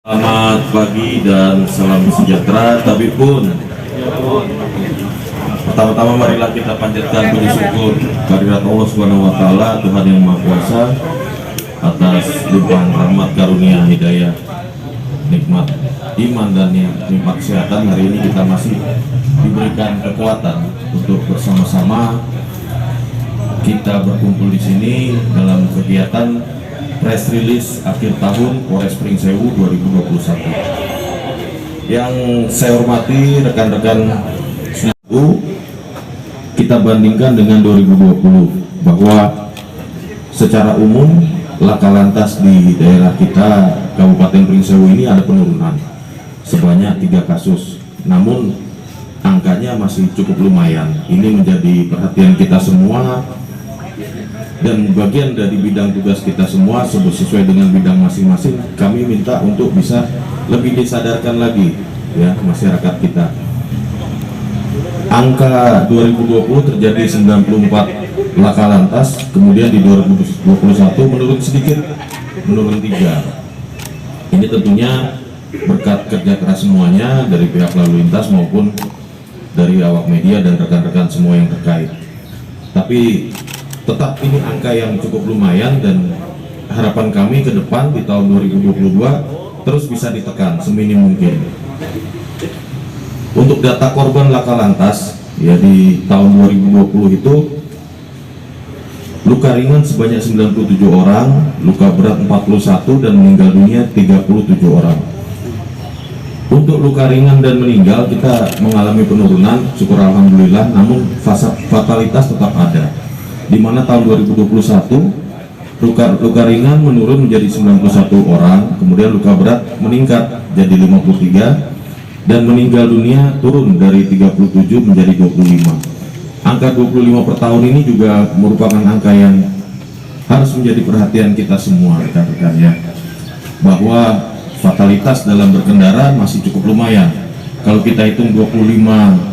Selamat pagi dan salam sejahtera. Tapi pun pertama-tama marilah kita panjatkan puji syukur kehadirat Allah Subhanahu wa taala, Tuhan yang Maha Kuasa, atas limpahan rahmat karunia hidayah, nikmat iman dan nikmat kesehatan. Hari ini kita masih diberikan kekuatan untuk bersama-sama kita berkumpul di sini dalam kegiatan press release akhir tahun Polres Pringsewu 2021. Yang saya hormati rekan-rekan SNAU, kita bandingkan dengan 2020 bahwa secara umum laka lantas di daerah kita Kabupaten Pringsewu ini ada penurunan sebanyak 3 kasus. Namun angkanya masih cukup lumayan. Ini menjadi perhatian kita semua dan bagian dari bidang tugas kita semua sesuai dengan bidang masing-masing. Kami minta untuk bisa lebih disadarkan lagi ya masyarakat kita. Angka 2020 terjadi 94 laka lantas, kemudian di 2021 menurun sedikit, menurun 3. Ini tentunya berkat kerja keras semuanya dari pihak lalu lintas maupun dari awak media dan rekan-rekan semua yang terkait. Tapi tetap ini angka yang cukup lumayan dan harapan kami ke depan di tahun 2022 terus bisa ditekan seminim mungkin. Untuk data korban laka lantas ya di tahun 2020 itu luka ringan sebanyak 97 orang, luka berat 41 dan meninggal dunia 37 orang. Untuk luka ringan dan meninggal kita mengalami penurunan, syukur alhamdulillah, namun fatalitas tetap ada. Di mana tahun 2021 luka ringan menurun menjadi 91 orang, kemudian luka berat meningkat jadi 53 dan meninggal dunia turun dari 37 menjadi 25. Angka 25 per tahun ini juga merupakan angka yang harus menjadi perhatian kita semua rekan-rekan ya, bahwa fatalitas dalam berkendara masih cukup lumayan. Kalau kita hitung 25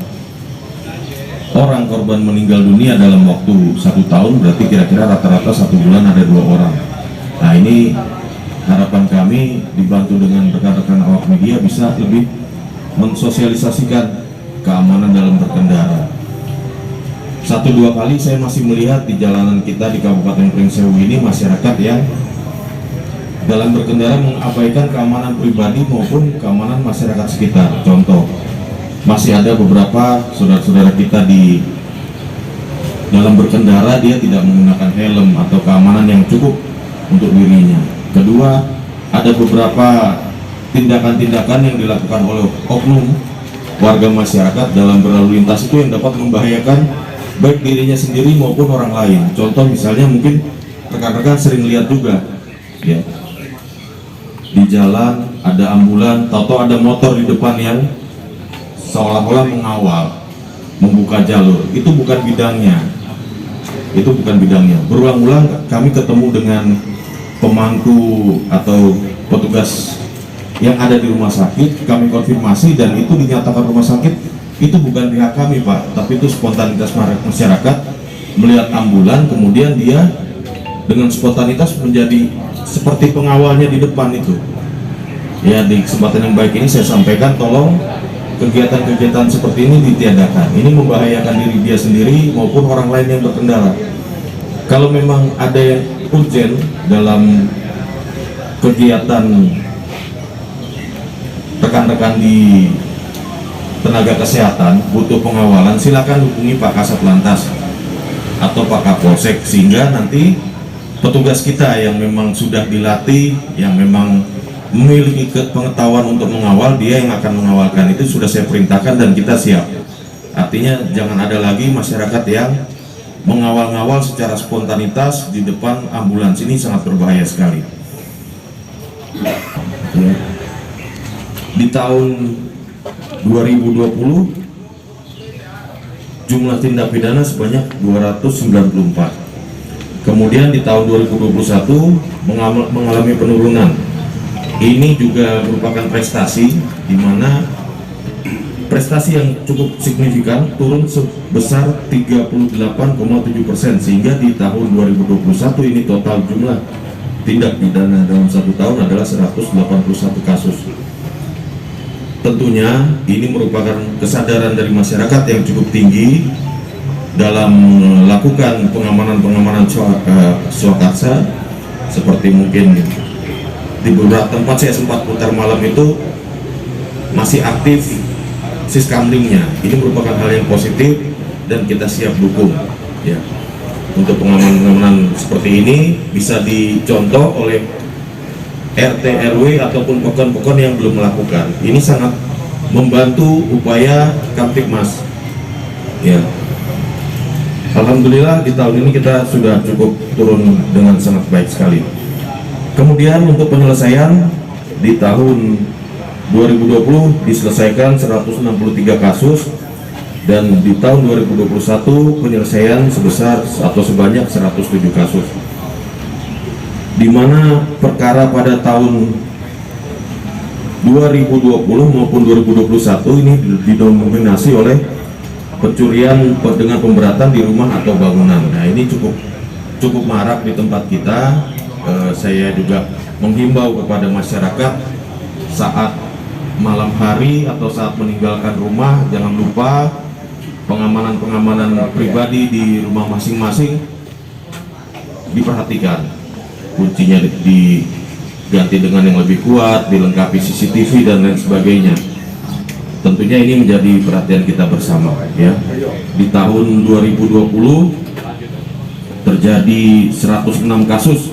orang korban meninggal dunia dalam waktu 1 tahun, berarti kira-kira rata-rata 1 bulan ada 2 orang. Nah ini harapan kami dibantu dengan rekan-rekan awak media bisa lebih mensosialisasikan keamanan dalam berkendara. 1-2 kali saya masih melihat di jalanan kita di Kabupaten Pringsewu ini masyarakat yang dalam berkendara mengabaikan keamanan pribadi maupun keamanan masyarakat sekitar. Contoh, masih ada beberapa saudara-saudara kita di dalam berkendara dia tidak menggunakan helm atau keamanan yang cukup untuk dirinya. Kedua, ada beberapa tindakan-tindakan yang dilakukan oleh oknum warga masyarakat dalam berlalu lintas itu yang dapat membahayakan baik dirinya sendiri maupun orang lain. Contoh misalnya mungkin rekan-rekan sering lihat juga ya, di jalan ada ambulan, tahu-tahu ada motor di depan yang seolah-olah mengawal, membuka jalur. Itu bukan bidangnya. Itu bukan bidangnya. Berulang-ulang kami ketemu dengan pemangku atau petugas yang ada di rumah sakit, kami konfirmasi dan itu dinyatakan rumah sakit itu bukan pihak kami Pak, tapi itu spontanitas masyarakat melihat ambulan, kemudian dia dengan spontanitas menjadi seperti pengawalnya di depan itu. Ya, di kesempatan yang baik ini saya sampaikan tolong kegiatan-kegiatan seperti ini ditiadakan. Ini membahayakan diri dia sendiri maupun orang lain yang berkendara. Kalau memang ada yang urgent dalam kegiatan rekan-rekan di tenaga kesehatan butuh pengawalan, silakan hubungi Pak Kasat Lantas atau Pak Kapolsek, sehingga nanti petugas kita yang memang sudah dilatih, yang memang memiliki pengetahuan untuk mengawal, dia yang akan mengawalkan. Itu sudah saya perintahkan dan kita siap. Artinya jangan ada lagi masyarakat yang mengawal-ngawal secara spontanitas di depan ambulans. Ini sangat berbahaya sekali. Di tahun 2020 jumlah tindak pidana sebanyak 294. Kemudian di tahun 2021 mengalami penurunan. Ini juga merupakan prestasi, di mana prestasi yang cukup signifikan, turun sebesar 38,7%, sehingga di tahun 2021 ini total jumlah tindak pidana dalam 1 tahun adalah 181 kasus. Tentunya ini merupakan kesadaran dari masyarakat yang cukup tinggi dalam melakukan pengamanan swakarsa, seperti mungkin di beberapa tempat saya sempat putar malam itu masih aktif siskamlingnya. Ini merupakan hal yang positif dan kita siap dukung ya. Untuk pengamanan seperti ini bisa dicontoh oleh RT RW ataupun pokon-pokon yang belum melakukan. Ini sangat membantu upaya Kamtibmas ya. Alhamdulillah di tahun ini kita sudah cukup turun dengan sangat baik sekali. Kemudian untuk penyelesaian di tahun 2020 diselesaikan 163 kasus, dan di tahun 2021 penyelesaian sebesar atau sebanyak 107 kasus, di mana perkara pada tahun 2020 maupun 2021 ini didominasi oleh pencurian dengan pemberatan di rumah atau bangunan. Nah, ini cukup marak di tempat kita. Saya juga menghimbau kepada masyarakat saat malam hari atau saat meninggalkan rumah, jangan lupa pengamanan pribadi di rumah masing-masing diperhatikan. Kuncinya diganti dengan yang lebih kuat, dilengkapi CCTV dan lain sebagainya. Tentunya ini menjadi perhatian kita bersama ya. Di tahun 2020 terjadi 106 kasus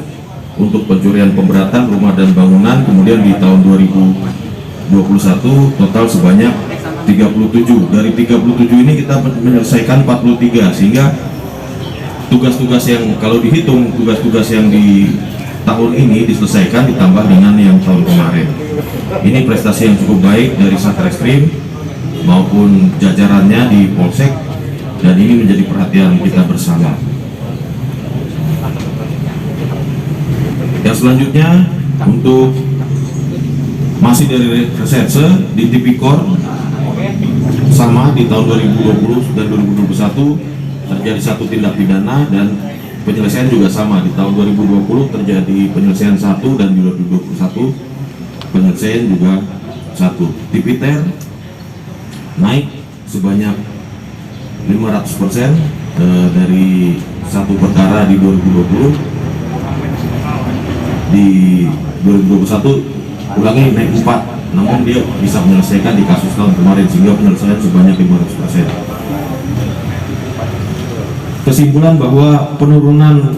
untuk pencurian pemberatan rumah dan bangunan. Kemudian di tahun 2021 total sebanyak 37. Dari 37 ini kita menyelesaikan 43, sehingga tugas-tugas yang kalau dihitung tugas-tugas yang di tahun ini diselesaikan ditambah dengan yang tahun kemarin. Ini prestasi yang cukup baik dari Satreskrim maupun jajarannya di Polsek, dan ini menjadi perhatian kita bersama. Yang selanjutnya untuk masih dari reserse di Tipikor, sama di tahun 2020 dan 2021 terjadi satu tindak pidana, dan penyelesaian juga sama. Di tahun 2020 terjadi penyelesaian 1 dan di 2021 penyelesaian juga 1. Tipiter naik sebanyak 500% dari satu perkara di 2020, di 2021 ulangi naik 4, namun dia bisa menyelesaikan di kasus tahun kemarin, sehingga penyelesaian sebanyak 500%. Kesimpulan bahwa penurunan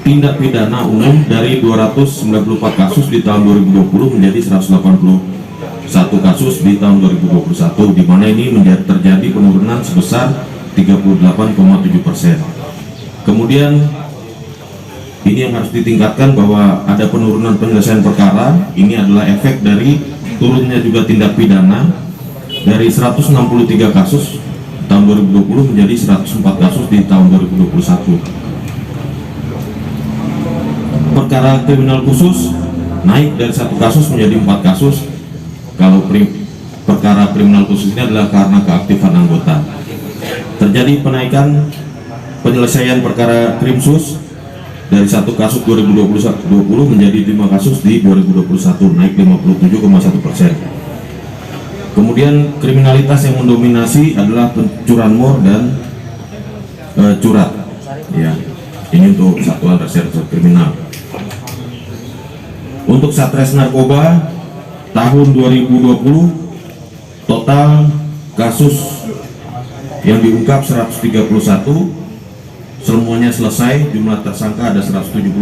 tindak pidana umum dari 294 kasus di tahun 2020 menjadi 181 kasus di tahun 2021, di mana ini terjadi penurunan sebesar 38,7%. Kemudian ini yang harus ditingkatkan bahwa ada penurunan penyelesaian perkara. Ini adalah efek dari turunnya juga tindak pidana dari 163 kasus tahun 2020 menjadi 104 kasus di tahun 2021. Perkara kriminal khusus naik dari 1 kasus menjadi 4 kasus. Kalau perkara kriminal khusus ini adalah karena keaktifan anggota. Terjadi penaikan penyelesaian perkara krimsus dari 1 kasus 2020 menjadi 5 kasus di 2021, naik 57,1%. Kemudian kriminalitas yang mendominasi adalah curanmor dan curat. Ya, ini untuk Satuan Reserse Kriminal. Untuk Satres Narkoba tahun 2020 total kasus yang diungkap 131, semuanya selesai, jumlah tersangka ada 177,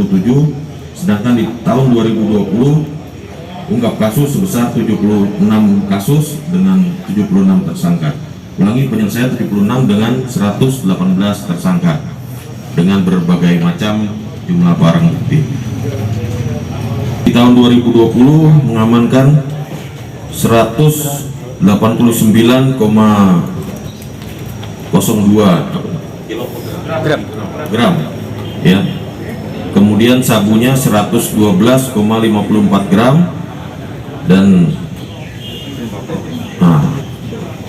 sedangkan di tahun 2020 ungkap kasus sebesar 76 kasus dengan 76 tersangka. Ulangi, penyelesaian 76 dengan 118 tersangka dengan berbagai macam jumlah barang bukti. Di tahun 2020 mengamankan 189,02 gram ya. Kemudian sabunya 112,54 gram dan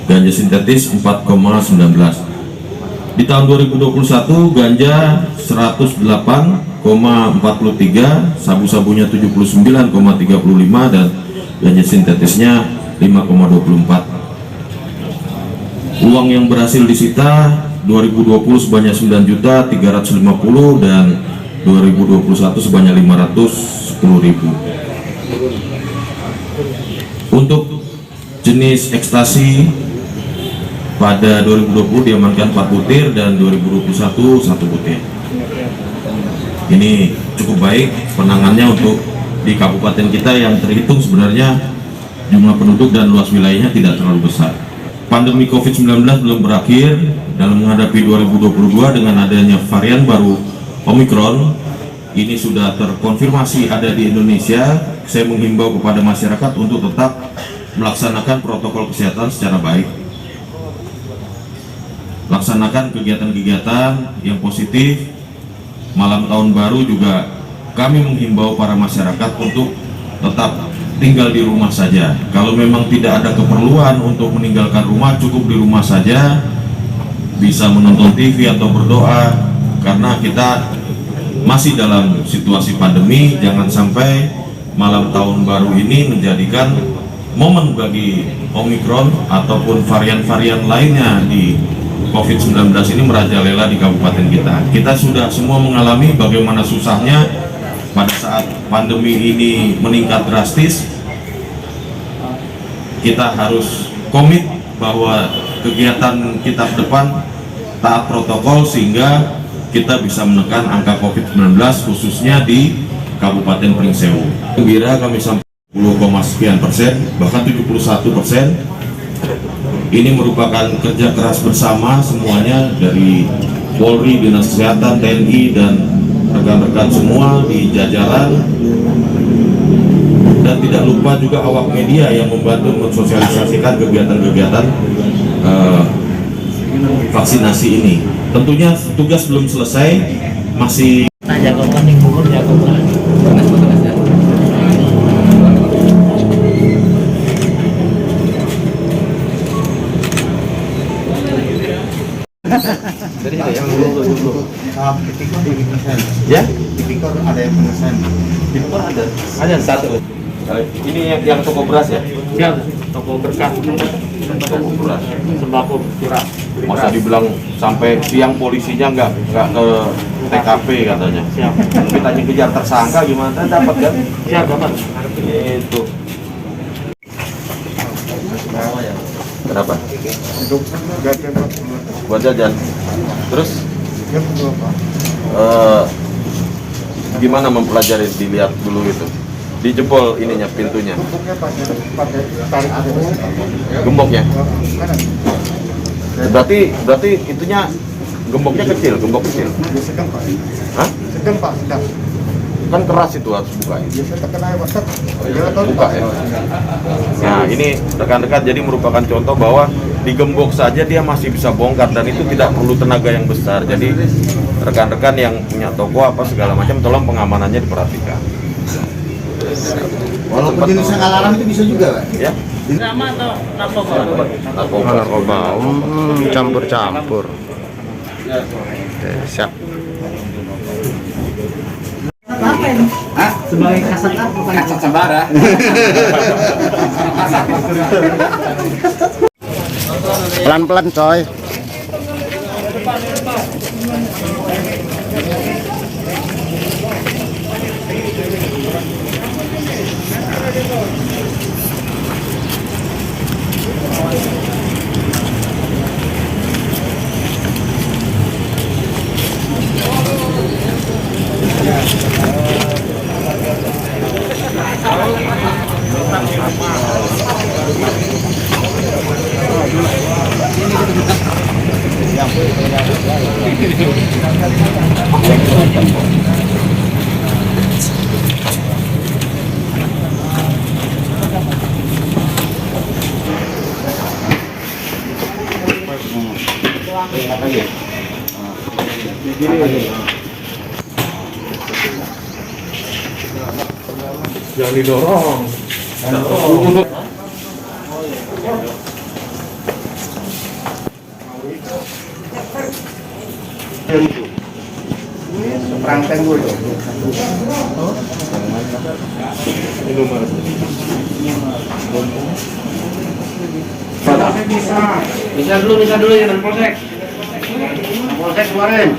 ganja sintetis 4,19. Di tahun 2021 ganja 108,06 sabu-sabunya 79,35 dan ganja sintetisnya 5,24. Uang yang berhasil disita 2020 sebanyak 9.350.000 dan 2021 sebanyak 510.000. Untuk jenis ekstasi pada 2020 diamankan 4 butir dan 2021 1 butir. Ini cukup baik penanganannya untuk di kabupaten kita yang terhitung sebenarnya jumlah penduduk dan luas wilayahnya tidak terlalu besar. Pandemi COVID-19 belum berakhir. Dalam menghadapi 2022 dengan adanya varian baru Omicron, ini sudah terkonfirmasi ada di Indonesia. Saya menghimbau kepada masyarakat untuk tetap melaksanakan protokol kesehatan secara baik. Laksanakan kegiatan-kegiatan yang positif. Malam tahun baru juga kami menghimbau para masyarakat untuk tetap tinggal di rumah saja. Kalau memang tidak ada keperluan untuk meninggalkan rumah, cukup di rumah saja, bisa menonton TV atau berdoa, karena kita masih dalam situasi pandemi. Jangan sampai malam tahun baru ini menjadikan momen bagi Omicron ataupun varian-varian lainnya di COVID-19 ini merajalela di kabupaten kita. Kita sudah semua mengalami bagaimana susahnya pada saat pandemi ini meningkat drastis. Kita harus komit bahwa kegiatan kita ke depan taat protokol sehingga kita bisa menekan angka COVID-19 khususnya di Kabupaten Pringsewu. Gembira kami sampai 10,sekian persen, bahkan 71%. Ini merupakan kerja keras bersama semuanya dari Polri, Dinas Kesehatan, TNI, dan rekan-rekan semua di jajaran. Dan tidak lupa juga awak media yang membantu mensosialisasikan kegiatan-kegiatan vaksinasi ini. Tentunya tugas belum selesai, masih Jadi yang dulu. Ya? Tipikor ada yang pemesan. Tipikor ada. Ada satu. ini yang toko beras ya? Siap, toko berkah, Toko beras. sembako curah. Masa dibilang sampai siang polisinya nggak ke TKP katanya. Siap. Kita kejar tersangka gimana? Dapat kan? Siap, dapat. Itu. Kenapa? Buat jajan. Terus gimana mempelajari, dilihat dulu itu? Dijebol ininya, pintunya. Gemboknya. Berarti itunya gemboknya kecil, gembok kecil. Hah? Kan keras itu harus buka. Buka ya. Nah, ini rekan-rekan jadi merupakan contoh bahwa digembok saja dia masih bisa bongkar dan itu tidak perlu tenaga yang besar. Jadi rekan-rekan yang punya toko apa segala macam tolong pengamanannya diperhatikan. Walaupun jenisnya alarm itu bisa juga, Pak. Ya. Drama atau narkoba? Narkoba, campur-campur. Oke, siap. Hah? Sebagai kasat apa? Kasat sabara. Pelan-pelan coy. Jangan didorong. Perangkeng dulu. Bisa dulu ya dan polsek. Polsek keluarin.